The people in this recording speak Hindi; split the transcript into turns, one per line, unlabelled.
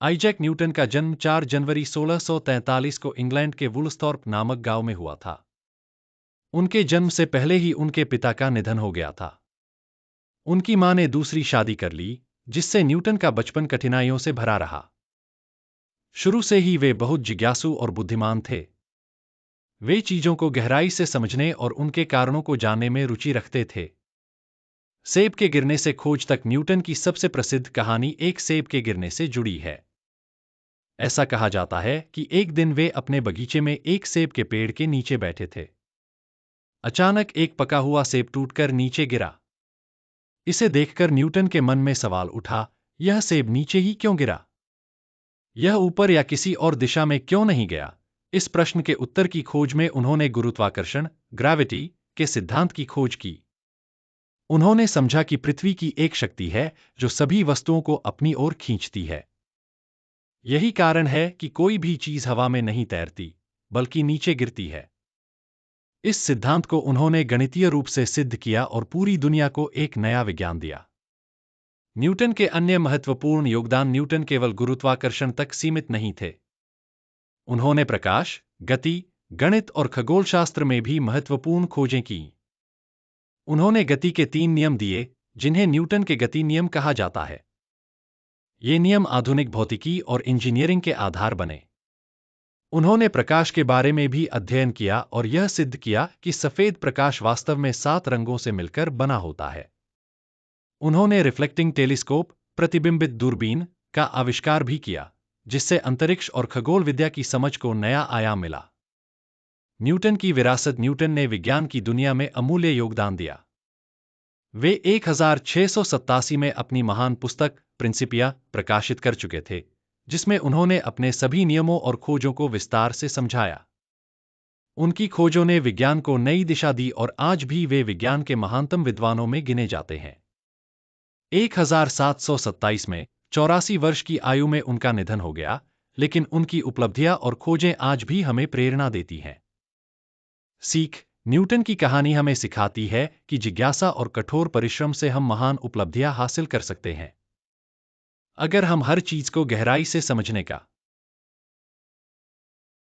आइजैक न्यूटन का जन्म 4 जनवरी 1643 को इंग्लैंड के वुलस्थॉर्प नामक गांव में हुआ था। उनके जन्म से पहले ही उनके पिता का निधन हो गया था। उनकी मां ने दूसरी शादी कर ली, जिससे न्यूटन का बचपन कठिनाइयों से भरा रहा। शुरू से ही वे बहुत जिज्ञासु और बुद्धिमान थे। वे चीजों को गहराई से समझने और उनके कारणों को जानने में रुचि रखते थे। सेब के गिरने से खोज तक न्यूटन की सबसे प्रसिद्ध कहानी एक सेब के गिरने से जुड़ी है। ऐसा कहा जाता है कि एक दिन वे अपने बगीचे में एक सेब के पेड़ के नीचे बैठे थे। अचानक एक पका हुआ सेब टूटकर नीचे गिरा। इसे देखकर न्यूटन के मन में सवाल उठा, यह सेब नीचे ही क्यों गिरा? यह ऊपर या किसी और दिशा में क्यों नहीं गया? इस प्रश्न के उत्तर की खोज में उन्होंने गुरुत्वाकर्षण, ग्रेविटी, के सिद्धांत की खोज की। उन्होंने समझा कि पृथ्वी की एक शक्ति है जो सभी वस्तुओं को अपनी ओर खींचती है। यही कारण है कि कोई भी चीज हवा में नहीं तैरती, बल्कि नीचे गिरती है। इस सिद्धांत को उन्होंने गणितीय रूप से सिद्ध किया और पूरी दुनिया को एक नया विज्ञान दिया। न्यूटन के अन्य महत्वपूर्ण योगदान न्यूटन केवल गुरुत्वाकर्षण तक सीमित नहीं थे। उन्होंने प्रकाश, गति, गणित और खगोलशास्त्र में भी महत्वपूर्ण खोजें की। उन्होंने गति के 3 नियम दिए, जिन्हें न्यूटन के गति नियम कहा जाता है। ये नियम आधुनिक भौतिकी और इंजीनियरिंग के आधार बने। उन्होंने प्रकाश के बारे में भी अध्ययन किया और यह सिद्ध किया कि सफेद प्रकाश वास्तव में 7 रंगों से मिलकर बना होता है। उन्होंने रिफ्लेक्टिंग टेलीस्कोप, प्रतिबिंबित दूरबीन, का आविष्कार भी किया, जिससे अंतरिक्ष और खगोल विद्या की समझ को नया आयाम मिला। न्यूटन की विरासत न्यूटन ने विज्ञान की दुनिया में अमूल्य योगदान दिया। वे 1687 में अपनी महान पुस्तक प्रिंसिपिया प्रकाशित कर चुके थे, जिसमें उन्होंने अपने सभी नियमों और खोजों को विस्तार से समझाया। उनकी खोजों ने विज्ञान को नई दिशा दी और आज भी वे विज्ञान के महानतम विद्वानों में गिने जाते हैं। 1727 में 84 वर्ष की आयु में उनका निधन हो गया, लेकिन उनकी उपलब्धियां और खोजें आज भी हमें प्रेरणा देती हैं। सीख: न्यूटन की कहानी हमें सिखाती है कि जिज्ञासा और कठोर परिश्रम से हम महान उपलब्धियां हासिल कर सकते हैं। अगर हम हर चीज को गहराई से समझने का